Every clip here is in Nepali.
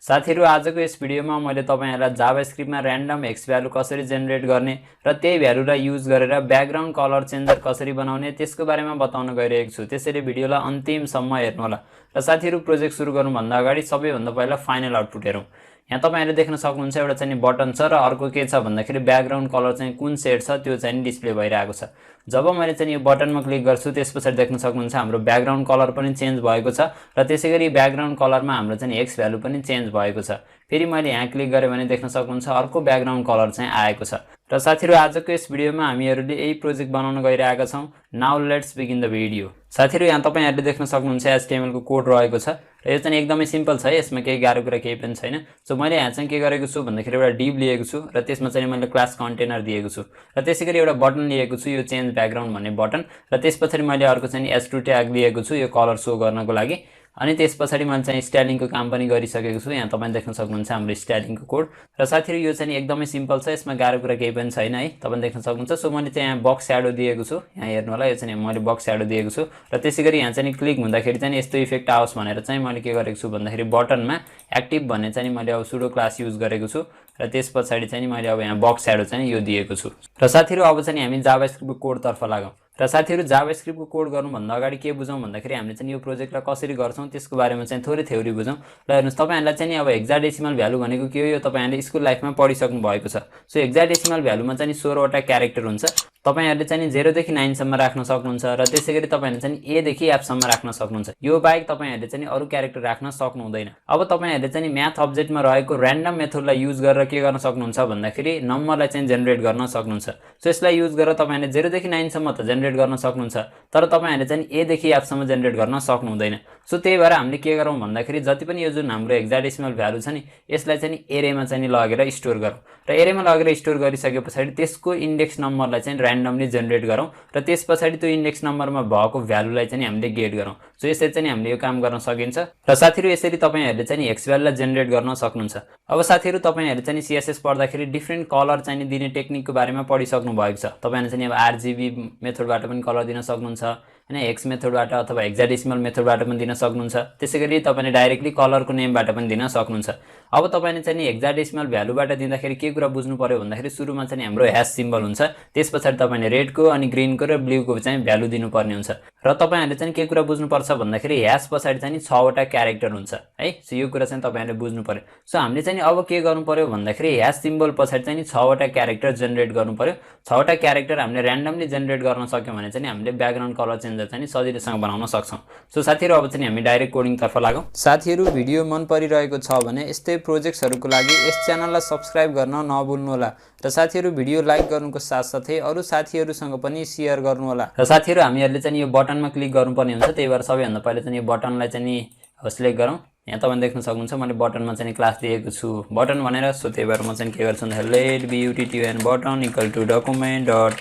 साथीहरु आजको यस भिडियोमा मैले तपाईहरुलाई जावास्क्रिप्टमा र्यान्डम हेक्स भ्यालु कसरी जेनेरेट गर्ने र त्यही भ्यालुलाई युज गरेर ब्याकग्राउन्ड कलर चेन्जर कसरी बनाउने त्यसको बारेमा बताउन गइरहेको छु। त्यसैले भिडियोलाई अन्तिमसम्म हेर्नु होला। र साथीहरु प्रोजेक्ट सुरु गर्नु भन्दा अगाडि सबैभन्दा पहिला फाइनल आउटपुट हेरौं। यहाँ तपाईहरुले देख्न सक्नुहुन्छ एउटा चाहिँ बटन छ र अर्को के छ भन्दाखेरि ब्याकग्राउन्ड कलर चाहिँ कुन सेड छ त्यो चाहिँ डिस्प्ले भइरहेको छ। जब मैले चाहिँ यो बटनमा क्लिक गर्छु त्यसपछि देख्न सक्नुहुन्छ हाम्रो ब्याकग्राउन्ड कलर पनि चेन्ज भएको छ र त्यसैगरी ब्याकग्राउन्ड कलरमा हाम्रो चाहिँ हेक्स भ्यालु पनि चेन्ज भएको छ। फेरि मैले यहाँ क्लिक गरे भने देख्न सक्नुहुन्छ अर्को ब्याकग्राउन्ड कलर चाहिँ आएको छ। र साथीहरु आजको यस भिडियोमा हामीहरुले यही प्रोजेक्ट बनाउन गइरहेका छौं। Now let's begin the video. साथीहरु यहाँ तपाईहरुले देख्न सक्नुहुन्छ HTML को कोड रहेको छ र यो चाहिँ एकदमै सिम्पल छ। यसमा केही गाह्रो कुरा केही पनि छैन। सो मैले यहाँ चाहिँ के गरेको छु भन्दाखेरि एउटा डिभ लिएको छु र त्यसमा चाहिँ मैले क्लास कन्टेनर दिएको छु र त्यसैगरी एउटा बटन लिएको छु यो चेन्ज ब्याकग्राउन्ड भन्ने बटन र त्यसपछि मैले अर्को चाहिँ s2 ट्याग लिएको छु यो कलर शो गर्नको लागि। अनि त्यसपछि मैले चाहिँ स्टाइलिङको काम पनि गरिसकेको छु। यहाँ तपाईले देख्न सक्नुहुन्छ हाम्रो स्टाइलिङको कोड र साथीहरु यो चाहिँ एकदमै सिम्पल छ। यसमा गाह्रो कुरा केही पनि छैन है। तपाईले देख्न सक्नुहुन्छ। सो मैले चाहिँ यहाँ बक्स स्याडो दिएको छु। यहाँ हेर्नु होला यो चाहिँ मैले बक्स स्याडो दिएको छु र त्यसैगरी यहाँ चाहिँ क्लिक हुँदाखेरि चाहिँ यस्तो इफेक्ट आओस् भनेर चाहिँ मैले के गरेको छु भन्दाखेरि बटनमा एक्टिभ भन्ने चाहिँ मैले अब सुडो क्लास युज गरेको छु र त्यसपछि चाहिँ मैले अब यहाँ बक्स स्याडो चाहिँ यो दिएको छु। र साथीहरु अब चाहिँ हामी जावास्क्रिप्टको कोड तर्फ लागौं। र साथीहरु जावास्क्रिप्टको कोड गर्नु भन्दा अगाडि के बुझौं भन्दाखेरि हामीले चाहिँ यो प्रोजेक्टलाई कसरी गर्छौं त्यसको बारेमा चाहिँ थोरै थ्योरी बुझौं। ल हेर्नुस् तपाईहरुलाई चाहिँ अब हेक्साडेसिमल भ्यालु भनेको के हो यो तपाईहरुले स्कुल लाइफमा पढिसक्नु भएको छ। सो हेक्साडेसिमल भ्यालुमा चाहिँ 16 वटा क्यारेक्टर हुन्छ। तपाईहरुले चाहिँ 0 देखि 9 सम्म राख्न सक्नुहुन्छ र त्यसैगरी तपाईहरुले चाहिँ A देखि F सम्म राख्न सक्नुहुन्छ। यो बाहेक तपाईहरुले चाहिँ अरु क्यारेक्टर राख्न सक्नु हुँदैन। अब तपाईहरुले चाहिँ म्याथ अब्जेक्टमा रहेको र्यान्डम मेथडलाई युज गरेर के गर्न सक्नुहुन्छ भन्दाखेरि नम्बरलाई चाहिँ जेनेरेट गर्न सक्नुहुन्छ। सो यसलाई युज गरेर तपाईहरुले 0 देखि 9 सम्म त जेनेरेट गर्न सक्नुहुन्छ तर तपाईहरुले चाहिँ A देखि F सम्म जेनेरेट गर्न सक्नु हुँदैन। सो त्यही भएर हामीले के गरौँ भन्दाखेरि जति पनि यो जुन हाम्रो हेक्साडेसिमल भ्यालु छ नि यसलाई चाहिँ एरेमा चाहिँ लगेर स्टोर गरौँ र एरेमा लगेर स्टोर गरिसकेपछि त्यसको इन्डेक्स नम्बरलाई चाहिँ र्यान्डमली जेनेरेट गरौँ र त्यसपछि त्यो इन्डेक्स नम्बरमा भएको भ्यालुलाई चाहिँ हामीले गेट गरौँ। सो यसरी चाहिँ हामीले यो काम गर्न सकिन्छ र साथीहरु यसरी तपाईहरुले चाहिँ हेक्स भ्यालुलाई जेनेरेट गर्न सक्नुहुन्छ। अब साथीहरु तपाईहरुले चाहिँ CSS पढ्दाखेरि डिफरेन्ट कलर चाहिँ दिने टेक्निकको बारेमा पढिसक्नु भएको छ। तपाईहरुले चाहिँ अब RGB मेथडबाट पनि कलर दिन सक्नुहुन्छ हैन हेक्स मेथडबाट अथवा हेक्साडेसिमल मेथडबाट पनि दिन सक्नुहुन्छ। त्यसैगरी तपाईले डाइरेक्टली कलरको नेमबाट पनि दिन सक्नुहुन्छ। अब तपाईले चाहिँ हेक्साडेसिमल भ्यालुबाट दिँदाखेरि के कुरा बुझ्नु पर्यो भन्दाखेरि सुरुमा चाहिँ हाम्रो ह्याश सिम्बल हुन्छ त्यसपछि तपाईले रेडको अनि ग्रीनको र ब्लूको चाहिँ भ्यालु दिनुपर्ने हुन्छ र तपाईहरुले चाहिँ के कुरा बुझ्नु पर्छ भन्दाखेरि ह्याश पछाडी चाहिँ 6 वटा क्यारेक्टर हुन्छ है। सो यो कुरा चाहिँ तपाईहरुले बुझ्नु पर्यो। सो हामीले चाहिँ अब के गर्नु पर्यो भन्दाखेरि ह्याश सिम्बल पछाडी चाहिँ 6 वटा क्यारेक्टर जेनेरेट गर्नु पर्यो। 6 वटा क्यारेक्टर हामीले र्यान्डमली जेनेरेट गर्न सक्यौं भने चाहिँ हामीले ब्याकग्राउन्ड कलर चेन्जर चाहिँ सजिलैसँग बनाउन सक्छौं। सो साथीहरु अब चाहिँ हामी डाइरेक्ट कोडिङ तर्फ लागौं। साथीहरु भिडियो मन परिरहेको छ भने यस्तै प्रोजेक्ट्सहरुको लागि यस च्यानललाई सब्स्क्राइब गर्न नभुल्नु होला र साथीहरु भिडियो लाइक गर्नुको साथसाथै अरु साथीहरुसँग पनि शेयर गर्नु होला। र साथीहरु हामीहरुले चाहिँ यो बटनमा क्लिक गर्नुपर्ने हुन्छ। त्यही भएर सबैभन्दा पहिले चाहिँ यो बटनलाई चाहिँ सिलेक्ट गरौँ। यहाँ तपाईले देख्न सक्नुहुन्छ मैले बटनमा चाहिँ क्लास दिएको छु बटन भनेर। सो त्यही भएर म चाहिँ के गर्छु भन्दा let button button equal to document dot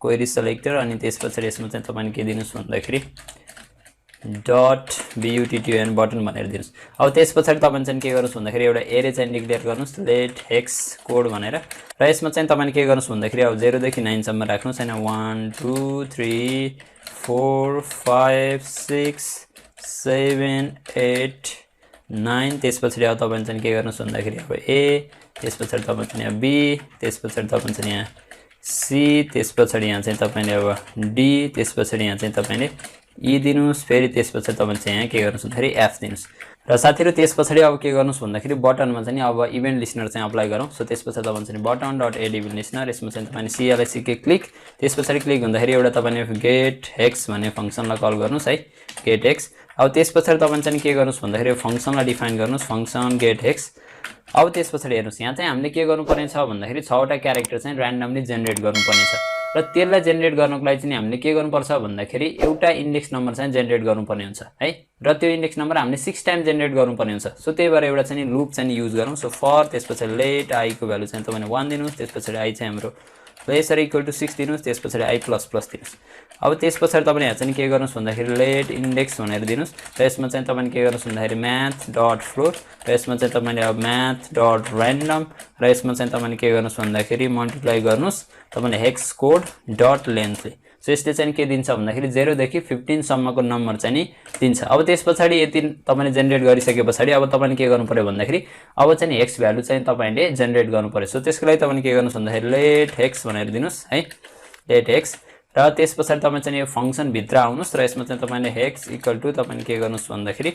query selector अनि त्यसपछि यसमा चाहिँ तपाईले के दिनुस् भन्दाखेरि डट button बटन भनेर दिनुस्। अब त्यसपछि तपाईले चाहिँ के गर्नुस् भन्दाखेरि एउटा एरे चाहिँ डिक्लेयर गर्नुस् लेट हेक्स कोड भनेर र यसमा चाहिँ तपाईले के गर्नुस् भन्दाखेरि अब 0 देखि 9 सम्म राख्नुस् हैन 1 2 3 4 5 6 7 8 9 त्यसपछि अब तपाईले चाहिँ के गर्नुस् भन्दाखेरि अब A त्यसपछि तपाईले चाहिँ यहाँ B त्यसपछि तपाईले चाहिँ यहाँ C त्यसपछि यहाँ चाहिँ तपाईले अब D त्यसपछि यहाँ चाहिँ तपाईले E दिनुस्। फेरि त्यसपछि तपाईले चाहिँ यहाँ के गर्नुस् भन्दाखेरि F दिनुस्। र साथीहरु त्यसपछि अब के गर्नुस् भन्दाखेरि बटनमा चाहिँ अब इभेन्ट लिस्नर चाहिँ अप्लाई गरौँ। सो त्यसपछि तपाईले चाहिँ button dot add event listener यसमा चाहिँ तपाईले CLSC के क्लिक त्यसपछि क्लिक हुँदाखेरि एउटा तपाईले गेट हेक्स भन्ने फंक्सनलाई कल गर्नुस् है गेट हेक्स। अब त्यसपछि तपाईले चाहिँ के गर्नुस् भन्दाखेरि फंक्सनलाई डिफाइन गर्नुस् फंक्सन गेट हेक्स। अब त्यसपछि हेर्नुस् यहाँ चाहिँ हामीले के गर्नुपर्ने छ भन्दाखेरि 6 वटा क्यारेक्टर चाहिँ र्यान्डमली जेनेरेट गर्नुपर्ने छ र त्यसलाई जेनेरेट गर्नको लागि चाहिँ हामीले के गर्नुपर्छ भन्दाखेरि एउटा इन्डेक्स नम्बर चाहिँ जेनेरेट गर्नुपर्ने हुन्छ है र त्यो इन्डेक्स नम्बर हामीले 6 टाइम जेनेरेट गर्नुपर्ने हुन्छ। सो त्यही भएर एउटा चाहिँ लुप चाहिँ युज गरौँ। सो फर त्यसपछि लेट आई को भ्यालु चाहिँ तपाईले 1 दिनुस् त्यसपछि आई चाहिँ हाम्रो लेसर इक्वल टु 6 दिनुस् त्यसपछि आई प्लस प्लस दिनुस्। अब त्यसपछि तपाईले यहाँ चाहिँ के गर्नुस् भन्दाखेरि लेट इन्डेक्स भनेर दिनुस् र यसमा चाहिँ तपाईले के गर्नुस् भन्दाखेरि म्याथ डट फ्लोट र यसमा चाहिँ तपाईले अब म्याथ डट र्यान्डम र यसमा चाहिँ तपाईले के गर्नुस् भन्दाखेरि मल्टिप्लाई गर्नुस् तपाईले हेक्स कोड डट लेन्थले। सो यसले चाहिँ के दिन्छ भन्दाखेरि 0 देखि 15 सम्मको नम्बर चाहिँ नि दिन्छ। अब त्यसपछि यति तपाईले जेनेरेट गरिसकेपछि अब तपाईले के गर्नु पर्यो भन्दाखेरि अब चाहिँ x भ्यालु चाहिँ तपाईले जेनेरेट गर्नु पर्यो। सो त्यसको लागि तपाईले के गर्नुस् भन्दाखेरि लेट x भनेर दिनुस् है, लेट x। र त्यसपछि तपाईं चाहिँ यो फंक्सन भित्र आउनुस् र यसमा चाहिँ तपाईले x इक्वल टु तपाईले के गर्नुस् भन्दाखेरि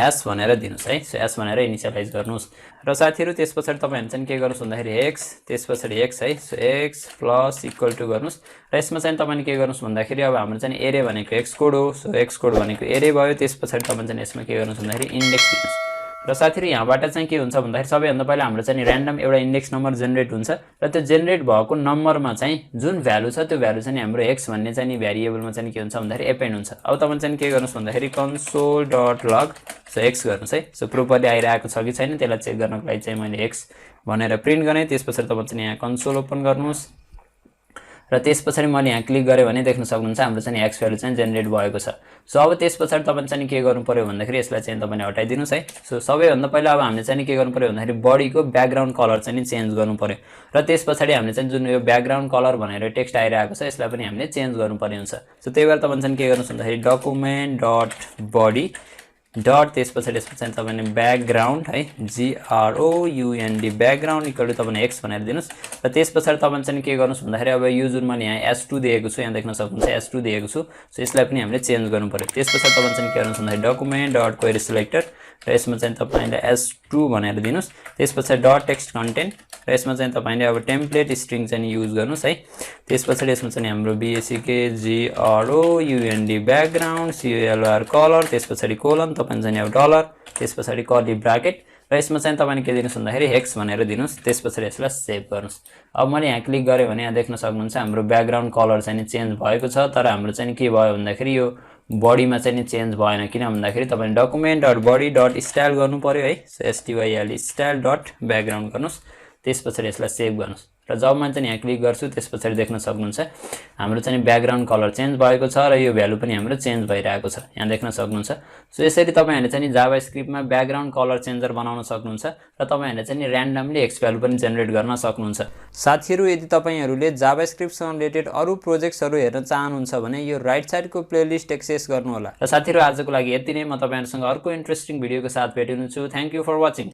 s भनेर दिनुस् है। सो s भनेर इनिशियलाइज गर्नुस् र साथीहरु त्यसपछि तपाईहरु चाहिँ के गर्नुस् भन्दाखेरि x त्यसपछि x है। So x plus equal to गर्नुस् र यसमा चाहिँ तपाईले के गर्नुस् भन्दाखेरि अब हाम्रो चाहिँ एरे भनेको x कोड हो। सो x कोड भनेको एरे भयो। त्यसपछि तपाईले चाहिँ यसमा के गर्नुस् भन्दाखेरि इन्डेक्स दिनुस् र साथीहरु यहाँबाट चाहिँ के हुन्छ भन्दाखेरि सबैभन्दा पहिला हाम्रो चाहिँ र्यान्डम एउटा इन्डेक्स नम्बर जेनेरेट हुन्छ र त्यो जेनेरेट भएको नम्बरमा चाहिँ जुन भ्यालु छ त्यो भ्यालु चाहिँ हाम्रो x भन्ने चाहिँ भेरिएबलमा चाहिँ के हुन्छ भन्दाखेरि एपेन्ड हुन्छ। अब तपाईले चाहिँ के गर्नुस् भन्दाखेरि console.log सो x गर्नुस् है। सो प्रोपरली आइरहेको छ कि छैन त्यसलाई चेक गर्नको लागि चाहिँ मैले x भनेर प्रिन्ट गर्ने। त्यसपछि तपाईले चाहिँ यहाँ कन्सोल ओपन गर्नुस् र त्यसपछि मैले यहाँ क्लिक गरे भने देख्न सक्नुहुन्छ हाम्रो चाहिँ x भ्यालु चाहिँ जेनेरेट भएको छ। सो अब त्यसपछि तपाईले चाहिँ के गर्नु पर्यो भन्दाखेरि यसलाई चाहिँ तपाईले हटाइदिनुस् है। सो सबैभन्दा पहिला अब हामीले चाहिँ के गर्नु पर्यो भन्दाखेरि बडीको ब्याकग्राउन्ड कलर चाहिँ चेन्ज गर्नु पर्यो र त्यसपछि हामीले चाहिँ जुन यो ब्याकग्राउन्ड कलर भनेर टेक्स्ट आइरहेको छ यसलाई पनि हामीले चेन्ज गर्नुपर्ने हुन्छ। सो त्यही भएर तपाईले चाहिँ के गर्नुस् भन्दाखेरि डकुमेन्ट डट बडी डट त्यसपछि यसमा चाहिँ तपाईले ब्याकग्राउन्ड है GROUND ब्याकग्राउन्ड इक्वल टु तपाईले x भनेर दिनुस् र त्यसपछि तपाईले चाहिँ के गर्नुस् भन्दाखेरि अब यो जुन मैले यहाँ s2 दिएको छु यहाँ देख्न सक्नुहुन्छ s2 दिएको छु। सो यसलाई पनि हामीले चेन्ज गर्नु पर्यो। त्यसपछि तपाईले चाहिँ के गर्नुस् भन्दाखेरि डकुमेन्ट डट क्वेरी सिलेक्टर र यसमा चाहिँ तपाईले s2 भनेर दिनुस्। त्यसपछि डट टेक्स्ट कन्टेन्ट र यसमा चाहिँ तपाईले अब टेम्प्लेट स्ट्रिङ चाहिँ युज गर्नुस् है। त्यसपछि यसमा चाहिँ हाम्रो BACK GROUND background COLR colour त्यसपछि कोलन तपाईले चाहिँ अब डलर त्यसपछि कर्ली ब्राकेट र यसमा चाहिँ तपाईले के दिनुस् भन्दाखेरि x भनेर दिनुस्। त्यसपछि यसलाई सेभ गर्नुस्। अब मैले यहाँ क्लिक गरे भने यहाँ देख्न सक्नुहुन्छ हाम्रो ब्याकग्राउन्ड कलर चाहिँ चेन्ज भएको छ तर हाम्रो चाहिँ के भयो भन्दाखेरि यो बडीमा चाहिँ चेन्ज भएन किन भन्दाखेरि तपाईले document dot body dot style गर्नु पर्यो है। So STYL style dot background गर्नुस् त्यसपछि यसलाई सेभ गर्नुस् र जब म चाहिँ यहाँ क्लिक गर्छु त्यसपछि देख्न सक्नुहुन्छ हाम्रो चाहिँ ब्याकग्राउन्ड कलर चेन्ज भएको छ र यो भ्यालु पनि हाम्रो चेन्ज भइरहेको छ यहाँ देख्न सक्नुहुन्छ। सो यसरी तपाईहरुले चाहिँ जावास्क्रिप्टमा ब्याकग्राउन्ड कलर चेन्जर बनाउन सक्नुहुन्छ र तपाईहरुले चाहिँ र्यान्डमली x भ्यालु पनि जेनेरेट गर्न सक्नुहुन्छ। साथीहरु यदि तपाईहरुले जावास्क्रिप्टसँग रिलेटेड अरु प्रोजेक्ट्सहरु हेर्न चाहनुहुन्छ भने यो राइट साइडको प्लेलिस्ट एक्सेस गर्नु होला। र साथीहरु आजको लागि यति नै। म तपाईहरुसँग अर्को इन्ट्रेस्टिङ भिडियोको साथ भेट्छु। Thank you for watching.